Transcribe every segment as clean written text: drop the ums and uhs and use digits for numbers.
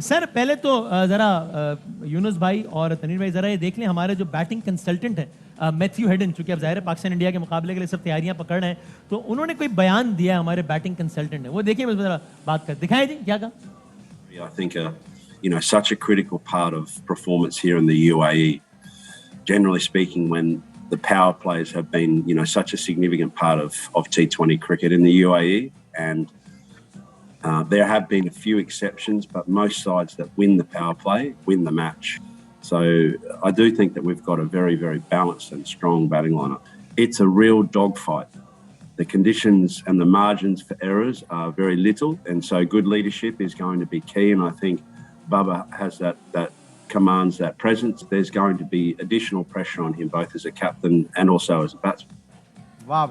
Sir पहले तो जरा यूनुस भाई और तनीर भाई जरा ये देख लें हमारे जो बैटिंग कंसल्टेंट है मैथ्यू हेडन, चूंकि अब जाहिर है पाकिस्तान इंडिया के मुकाबले के लिए सब तैयारियां पकड़ रहे हैं, तो उन्होंने कोई बयान दिया है हमारे बैटिंग कंसल्टेंट ने, वो देखिए बस जरा बात कर दिखाएं जी क्या कहा. I think such a critical part of performance here in the UAE. Generally speaking, when the power plays have been such a significant part of T20 cricket in the UAE, and there have been a few exceptions, but most sides that win the power play win the match. So I do think that we've got a very, very balanced and strong batting lineup. It's a real dogfight. The conditions and the margins for errors are very little, and so good leadership is going to be key. And I think Bubba has that commands that presence. There's going to be additional pressure on him, both as a captain and also as a batsman. वाह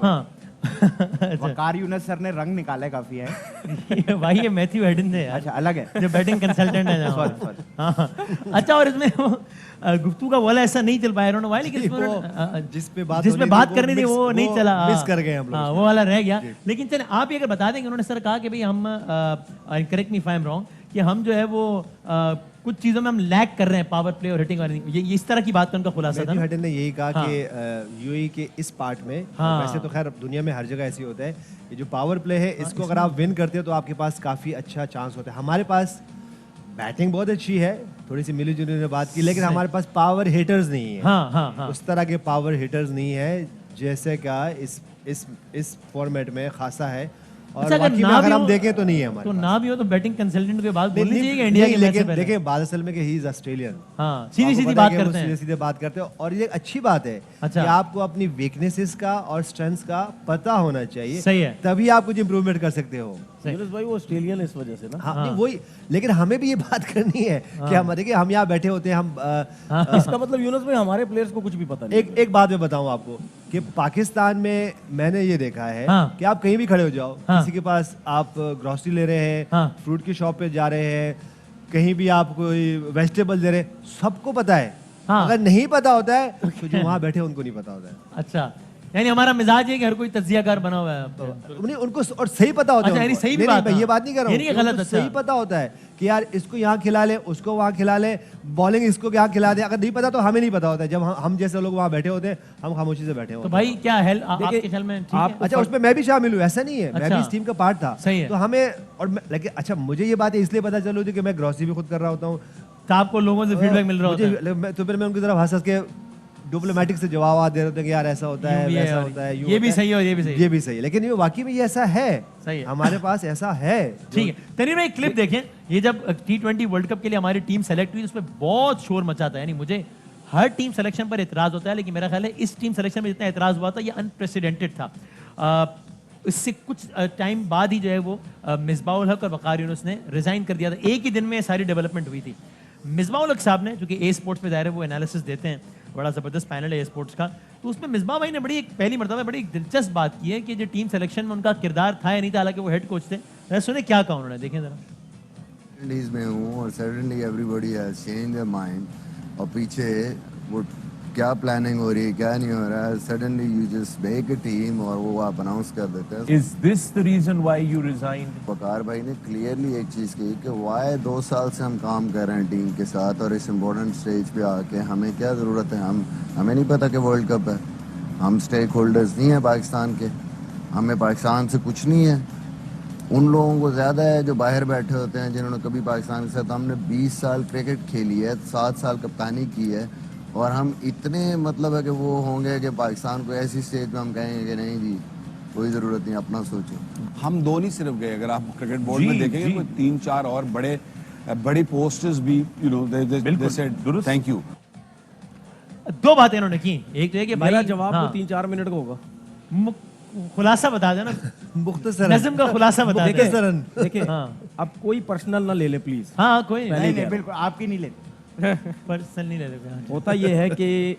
वकार Yunus sir ने रंग निकाले काफी है. भाई ये Matthew Hayden है यार. अच्छा अलग है जो बैटिंग कंसल्टेंट है. हाँ. अच्छा और इसमें गुफ्तगू का वाला ऐसा नहीं चल पाया उन्होंने वाई, लेकिन जिसपे बात करनी थी वो नहीं चला, मिस कर गए हम लोग. वो वाला रह गया. लेकिन चले आप ये अगर बता देंगे, उन्होंने सर कहा कि भाई हम correct me if I am wrong, कि हम जो है वो कुछ चीजों में हम लैग कर रहे हैं पावर प्ले और हिटिंग, ये इस तरह की बात का उनका खुलासा था. हेडन ने यही कहा कि यूएई के इस पार्ट में, वैसे तो खैर दुनिया में हर जगह ऐसी होता है, ये जो पावर प्ले है इसको अगर आप विन करते हो तो आपके पास काफी अच्छा चांस होता है. हमारे पास बैटिंग बहुत अच्छी है, थोड़ी सी मिली जुली ने बात की, लेकिन हमारे पास पावर हिटर्स नहीं है. उस तरह के पावर हिटर्स नहीं है जैसे क्या इस फॉर्मेट में खासा है. और बाकी में अगर हम देखें तो नहीं है हमारे तो ना भी हो तो बैटिंग कंसल्टेंट के बाद बोलनी चाहिए कि इंडिया के मैच से पहले. देखिए बात असल में कि ही इज ऑस्ट्रेलियन. हाँ, सीधी बात करते हैं, सीधे बात करते हैं. और ये अच्छी बात है कि आपको अपनी वीकनेसेस का और स्ट्रेंथ्स का पता होना चाहिए. सही है, तभी आप कुछ इंप्रूवमेंट कर सकते हो. यूनुस भाई वो ऑस्ट्रेलियन इस वजह से ना. हाँ वही, लेकिन हमें भी ये बात करनी है कि हम देखिए हम यहाँ बैठे होते हैं, हम इसका मतलब यूनुस भाई हमारे प्लेयर्स को कुछ भी पता नहीं. एक बात मैं बताऊं आपको कि पाकिस्तान में मैंने ये देखा है कि आप कहीं भी खड़े हो जाओ, किसी के पास आप ग्रोसरी ले रहे हैं, फ्रूट की शॉप पे जा रहे हैं, कहीं भी आप कोई वेजिटेबल दे रहे हैं, सबको पता है. अगर नहीं पता होता है तो जो वहाँ बैठे उनको नहीं पता होता है. अच्छा, यानी हमारा मिजाज है कि हर कोई तज्जियाकार बना हुआ है. उनको और सही पता होता है. यानी सही बात, ये बात नहीं कर रहा हूँ, गलत. सही पता होता है कि यार इसको यहाँ खिला ले, उसको वहाँ खिला ले, बॉलिंग इसको यहाँ खिला दे. अगर नहीं पता तो हमें नहीं पता होता है. जब हम जैसे लोग वहाँ बैठे होते हैं, हम खामोशी से बैठे होते हैं. तो भाई क्या है आपके ख्याल में? अच्छा उसमें मैं भी शामिल हूँ, ऐसा नहीं है, मैं भी इस टीम का पार्ट था. तो हमें और लेकिन अच्छा मुझे ये बात इसलिए पता चल रही थी कि मैं ग्रोसरी भी खुद कर रहा होता हूँ, तो आपको लोगों से फीडबैक मिल रहा होता है. तो फिर मैं उनकी तरफ हंस के डिप्लोमेटिक से जवाब दे रहे थे कि यार ऐसा होता है, वैसा होता है, ये भी सही है और ये भी सही, लेकिन ये वाकई में ये ऐसा है. सही है, हमारे पास ऐसा है. ठीक है. तनीर भाई क्लिप देखें, ये जब T20 वर्ल्ड कप के लिए हमारी टीम सेलेक्ट हुई उसमें बहुत शोर मचा था. यानी मुझे हर टीम सिलेक्शन पर इतराज होता है, लेकिन मेरा ख्याल है इस टीम सिलेक्शन में जितना इतराज हुआ था ये अनप्रेसिडेंटेड था. इससे कुछ टाइम बाद ही जो है वो मिसबाह उल हक और वकार यूनुस ने रिजाइन कर दिया था. एक ही दिन में सारी डेवलपमेंट हुई थी. मिसबाह उल हक साहब ने, जो कि ए स्पोर्ट्स में जाहिर है वो एनालिसिस देते हैं, बड़ा ज़बरदस्त पैनल है ए स्पोर्ट्स का, तो उसमें मिसबाह भाई ने पहली मरतबा बड़ी दिलचस्प बात की है कि जो टीम सिलेक्शन में उनका किरदार था या नहीं था, हालांकि वो हेड कोच थे. सुने क्या कहा उन्होंने, देखें जरा. में हूँ और suddenly everybody has change their mind, और पीछे वो क्या प्लानिंग हो रही है क्या नहीं हो रहा है, suddenly you just make a team और वो आप अनाउंस कर देते हैं. Is this the reason why you resigned? Waqar भाई ने क्लियरली एक चीज़ कही कि वाई 2 साल से हम काम कर रहे हैं टीम के साथ, और इस इम्पोर्टेंट स्टेज पे आके हमें क्या ज़रूरत है. हमें नहीं पता कि वर्ल्ड कप है, हम स्टेक होल्डर्स नहीं हैं पाकिस्तान के, हमें पाकिस्तान से कुछ नहीं है. उन लोगों को ज़्यादा है जो बाहर बैठे होते हैं, जिन्होंने कभी पाकिस्तान के साथ, हमने 20 साल क्रिकेट खेली है, 7 साल कप्तानी की है, और हम इतने मतलब है कि वो होंगे कि पाकिस्तान को ऐसी स्टेज पे हम कहेंगे कि नहीं जी कोई ज़रूरत नहीं, अपना सोचो. हम 2 नहीं सिर्फ गए, अगर आप क्रिकेट बोर्ड में देखेंगे तो 3-4 और बड़े पोस्टर्स भी दे सेड थैंक यू. 2 बातें इन्होंने की. एक तो है कि मेरा जवाब तो 3-4 मिनट का होगा. खुलासा बता देना, मुख्तसरन नज़्म का खुलासा बता देना. देखिए अब कोई पर्सनल ना ले ले प्लीज. हाँ कोई नहीं, बिल्कुल आपकी नहीं लेते. पर्सनल नहीं ले रहे. होता ये है कि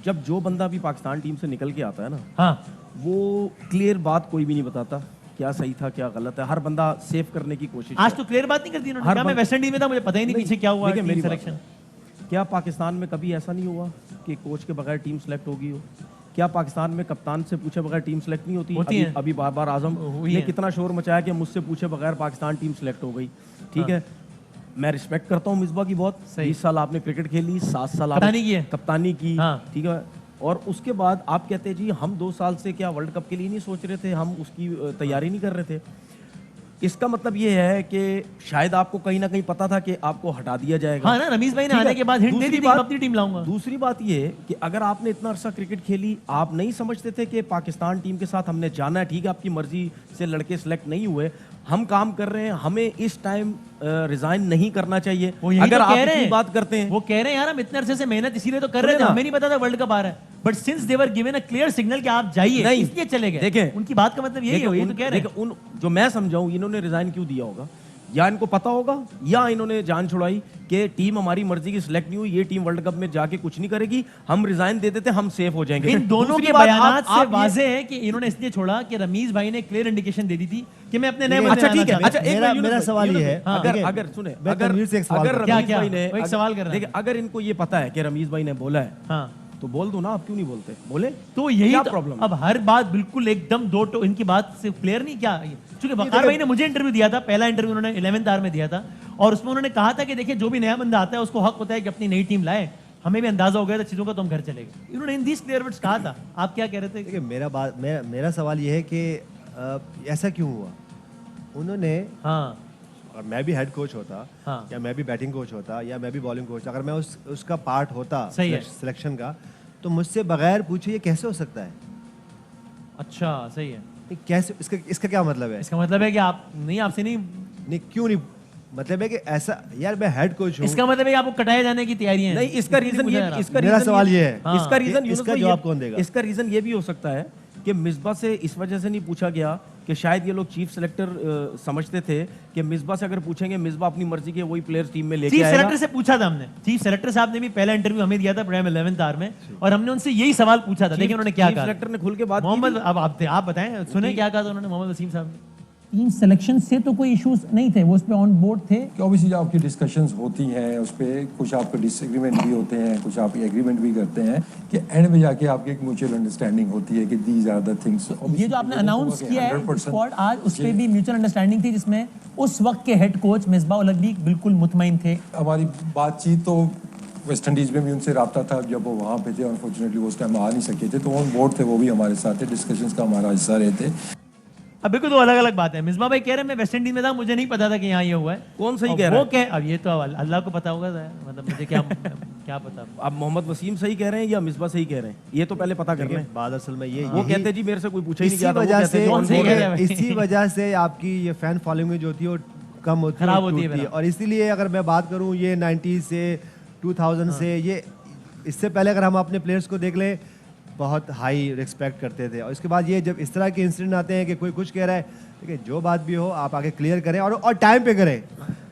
जब जो बंदा भी पाकिस्तान टीम से निकल के आता है ना, वो क्लियर बात कोई भी नहीं बताता, क्या सही था क्या गलत है. हर बंदा सेव करने की कोशिश. आज तो क्लियर बात नहीं करती इन्होंने. कहा मैं वेस्ट इंडीज में था, मुझे पता ही नहीं पीछे क्या हुआ टीम सिलेक्शन. क्या पाकिस्तान में कभी ऐसा नहीं हुआ कि कोच के बगैर टीम सेलेक्ट होगी हो? क्या पाकिस्तान में कप्तान से पूछे बगैर टीम सेलेक्ट नहीं होती? अभी बार आजम ने कितना शोर मचाया कि मुझसे पूछे बगैर पाकिस्तान टीम सेलेक्ट हो गई. ठीक है, मैं रिस्पेक्ट करता हूँ मिसबा की बहुत। 20 साल आपने क्रिकेट खेली, 7 साल कप्तानी की है। कप्तानी की, हाँ। ठीक है। और उसके बाद आप कहते हैं जी हम 2 साल से क्या वर्ल्ड कप के लिए नहीं सोच रहे थे, हम उसकी तैयारी नहीं कर रहे थे। इसका मतलब ये है कि शायद आपको कहीं ना कहीं पता था कि आपको हटा दिया जाएगा। हाँ ना, रमीज भाई ने ठीक है। आने के बाद हिंट दे दी थी कि अपनी टीम लाऊंगा। दूसरी बात ये है कि अगर आपने इतना अरसा क्रिकेट खेली, आप नहीं समझते थे कि पाकिस्तान टीम के साथ हमने जाना है, ठीक है आपकी मर्जी से लड़के सिलेक्ट नहीं हुए, हम काम कर रहे हैं, हमें इस टाइम रिजाइन नहीं करना चाहिए। वो यही अगर तो आप कह रहे इतनी हैं। बात करते हैं, वो कह रहे हैं यार हम इतने अरसे से मेहनत इसीलिए तो कर रहे थे, सुने ना। हमें नहीं पता था वर्ल्ड कप आ रहा है, but since they were given a clear signal कि आप जाइए, नहीं, इसलिए चले गए। देखें, उनकी बात का मतलब यही है, ये तो कह रहे हैं। उन जो मैं समझाऊं, इन्होंने रिजाइन क्यों दिया होगा, या इनको पता होगा, या इन्होंने जान छुड़ाई कि टीम हमारी मर्जी की सिलेक्ट नहीं हुई, ये टीम वर्ल्ड कप में जाके कुछ नहीं करेगी, हम रिजाइन दे देते, हम सेफ हो जाएंगे। इन दोनों दूसरी के बात, बयानात से आप ये- वाज़ेह है कि इन्होंने इसलिए छोड़ा कि रमीज भाई ने क्लियर इंडिकेशन दे दी थी कि मैं अपने नए बंदे अच्छा लाना ठीक है। चाहता अच्छा हूं। एक मेरा- मिनट, मेरा यूनुस सवाल भाई, ये है, हाँ, ठीक है? अगर सुने, मैं तनवीर से एक सवाल अगर करता क्या- रमीज क्या? भाई ने वो एक सवाल कर रहा है। देखिए, अगर इनको ये पता है कि रमीज भाई ने बोला है, हाँ, तो बोल दो ना, आप क्यों नहीं बोलते? बोले तो यही क्या तो प्रॉब्लम? अब हर बात बिल्कुल एकदम दो तो इनकी बात से क्लियर नहीं क्या, क्योंकि वकार भाई ने मुझे इंटरव्यू दिया था, पहला इंटरव्यू उन्होंने 11th आवर में दिया था, और उसमें उन्होंने कहा था कि देखिए जो भी नया बंदा आता है उसको हक होता है कि अपनी नई टीम लाए, हमें भी अंदाजा हो गया था चीजों का, तो हम घर चले गए। इन्होंने इन दिस क्लियर वर्ड्स कहा था। आप क्या कह रहे थे? देखिए मेरा सवाल ये है कि ऐसा क्यों हुआ? उन्होंने, हाँ और मैं भी हेड कोच होता, हाँ। या मैं भी बैटिंग कोच होता, या मैं भी बॉलिंग कोच, अगर मैं उसका पार्ट होता सही है। सिलेक्शन का, तो मुझसे बगैर पूछे ये कैसे हो सकता है? अच्छा सही है। ये कैसे, इसका क्या मतलब है? इसका मतलब है कि आप नहीं, आपसे नहीं, नहीं क्यों नहीं, मतलब है कि ऐसा, यार मैं हेड कोच हूँ। इसका मतलब है कि आपको कटाए जाने की तैयारियां हैं। नहीं, इसका रीजन ये, इसका मेरा रीजन सवाल ये है, हाँ, इसका रीजन इसका जवाब कौन देगा? इसका रीजन ये भी हो सकता है कि मिसबा से इस वजह से नहीं पूछा गया कि शायद ये लोग चीफ सिलेक्टर समझते थे कि मिसबा से अगर पूछेंगे, मिसबा अपनी मर्जी के वही प्लेयर्स टीम में लेके चीफ आएगा। सेलेक्टर से पूछा था हमने, चीफ सेलेक्टर साहब ने भी पहला इंटरव्यू हमें दिया था प्राइम 11th आवर में, और हमने उनसे यही सवाल पूछा था। देखिए उन्होंने क्या चीफ कहा। सिलेक्टर ने खुल के बात की मोहम्मद, थी। अब आप बताएं, सुने क्या कहा था उन्होंने, मोहम्मद वसीम साहब ने? टीम सिलेक्शन से तो कोई इश्यूज नहीं थे, वो उस पे ऑन बोर्ड थे। कि ऑब्वियसली आपकी डिस्कशंस होती हैं, उस पर कुछ आपके डिसएग्रीमेंट भी होते हैं, कुछ आप एग्रीमेंट भी करते हैं, कि एंड में जाके आपकी एक म्यूचुअल अंडरस्टैंडिंग होती है कि दीज आर द थिंग्स। ये जो आपने अनाउंस किया है 100% स्क्वाड, आज उस पे भी म्यूचुअल अंडरस्टैंडिंग थी, जिसमें उस वक्त के हेड कोच मिसबा उल हक भी बिल्कुल मुतमईन थे। हमारी बातचीत तो वेस्ट इंडीज में भी उनसे रब्ता था जब वो वहाँ पे थे, अनफॉर्चुनेटली उस टाइम आ नहीं सके थे, तो ऑन बोर्ड थे, वो भी हमारे साथ थे, डिस्कशंस का हमारा हिस्सा रहे थे। अब बिल्कुल दो अलग अलग बात है। मिसबा भाई कह रहे हैं मैं वेस्ट इंडीज में था, मुझे नहीं पता था कि यहाँ ये हुआ है। कौन सही और कह रहा वो है? कह, अब ये तो अल्लाह को पता होगा, मतलब मुझे क्या पता। अब मोहम्मद वसीम सही कह रहे हैं या मिसबा सही कह रहे हैं, ये तो पहले पता कर लें। बात असल में ये, वो कहते जी मेरे से कोई पूछा ही नहीं इसी गया था, वो वजह कहते से, जी on board है। इसी वजह से आपकी ये फैन फॉलोइंग जो होती है वो कम होती है, खराब होती है टूटती मेरा। और इसीलिए अगर मैं बात करूं ये 90 से 2000 से, ये इससे पहले अगर हम अपने प्लेयर्स को देख लें, बहुत हाई रिस्पेक्ट करते थे, और इसके बाद ये जब इस तरह के इंसिडेंट आते हैं कि कोई कुछ कह रहा है, ठीक है, जो बात भी हो आप आगे क्लियर करें, और टाइम पे करें।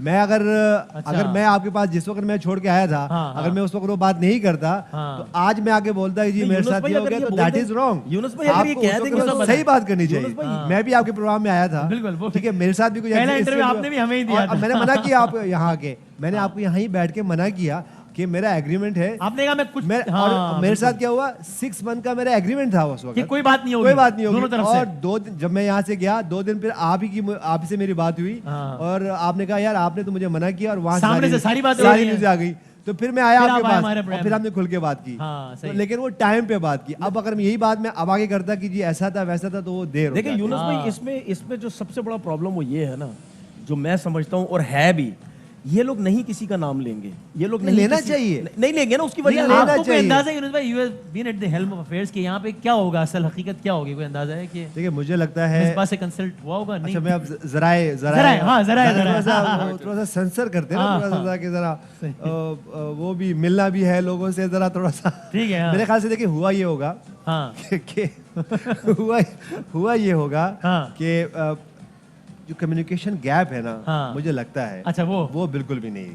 मैं अगर मैं आपके पास जिस वक्त मैं छोड़ के आया था, अगर मैं उस वक्त वो बात नहीं करता, तो आज मैं आगे बोलता है जी मेरे साथ ये हो गया, तो दैट इज रॉन्ग। यूनुस भाई अगर ये कह देंगे तो सही बात करनी चाहिए। मैं भी आपके प्रोग्राम में आया था, बिल्कुल, ठीक है, मेरे साथ भी कुछ पहला ऐसे- इंटरव्यू इससे- आपने भी हमें ही दिया और था। मैंने मना किया आप यहाँ आके, मैंने आपको यहाँ ही बैठ के मना किया कि मेरा एग्रीमेंट है। आपने कहा मैं कुछ और मेरे साथ क्या हुआ, 6 मंथ का मेरा एग्रीमेंट था उस वक्त, कि कोई बात नहीं होगी, कोई बात नहीं दोनों होगी। तरफ से। और 2 दिन जब मैं यहाँ से गया, 2 दिन फिर आप से मेरी बात हुई, और आपने कहा यार आपने तो मुझे मना किया, और वहाँ सामने से सारी बातें हो रही हैं। न्यूज़ आ गई, तो फिर मैं आया फिर आपके आप आए पास, हमारे और प्रोग्राम फिर में। हमने खुल के बात की। हाँ, सही। तो लेकिन वो टाइम पे बात की। अब अगर मैं यही बात मैं अब आगे करता कि जी ऐसा था वैसा था, तो वो देर हो देखिए जाती। यूनुस भाई, इसमें जो सबसे बड़ा प्रॉब्लम वो ये है ना, जो मैं समझता हूँ और है भी, ये लोग नहीं किसी का नाम लेंगे, ये लोग नहीं लेना किसी- चाहिए। नहीं लेंगे ना, उसकी वजह लेना आपको कोई चाहिए। अंदाजा है यूनुस भाई, you have been at the helm of affairs कि यहाँ पे क्या होगा, असल हकीकत क्या होगी, कोई अंदाजा है कि देखिए मुझे लगता है, मिसबा से कंसल्ट हुआ होगा? नहीं। अच्छा मैं अब जराए जराए। थोड़ा सा सेंसर करते हैं ना, थोड़ा सा कि जरा वो भी मिलना भी है लोगों से, जरा थोड़ा सा, ठीक है। हाँ। मेरे ख्याल से देखिए हुआ ये होगा हाँ कि हुआ ये होगा हाँ। कि जो कम्युनिकेशन गैप है ना, हाँ। मुझे लगता है अच्छा, वो बिल्कुल भी नहीं,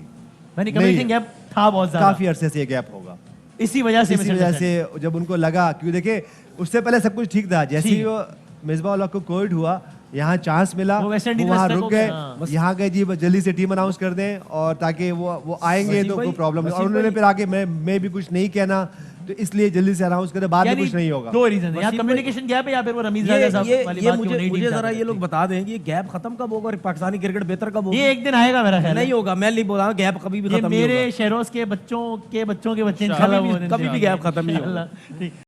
मैंने कम्युनिकेशन गैप था बहुत ज्यादा, काफी अरसे से ये गैप होगा। इसी वजह से जब उनको लगा, क्योंकि देखिए उससे पहले सब कुछ ठीक था, जैसे ही वो मिसबा उल हक को कोविड हुआ, यहाँ चांस मिला, वो वेस्ट इंडीज वहाँ में रुक stuck गए, हो गए, हाँ। यहाँ गए जी जल्दी से टीम अनाउंस कर दें, और ताकि वो आएंगे तो कोई प्रॉब्लम नहीं। और उन्होंने फिर आके मैं भी कुछ नहीं कहना, तो इसलिए जल्दी से अनाउंस करें, बाद में यानी कुछ नहीं होगा। दो रीजन है, या कम्युनिकेशन गैप है या फिर वो रमीज राजा साहब वाली बात जो नहीं मुझे टीम जरा चाहते ये थे। लोग बता दें कि ये गैप खत्म कब होगा और पाकिस्तानी क्रिकेट बेहतर कब होगा? ये एक दिन आएगा मेरा ख्याल है। नहीं होगा, मैं नहीं बोल रहा हूं, गैप कभी भी ये खत्म नहीं मेरे होगा। शहरों के बच्चों के इंशाल्लाह वो कभी भी गैप खत्म नहीं होगा। इंशाल्लाह। ठीक।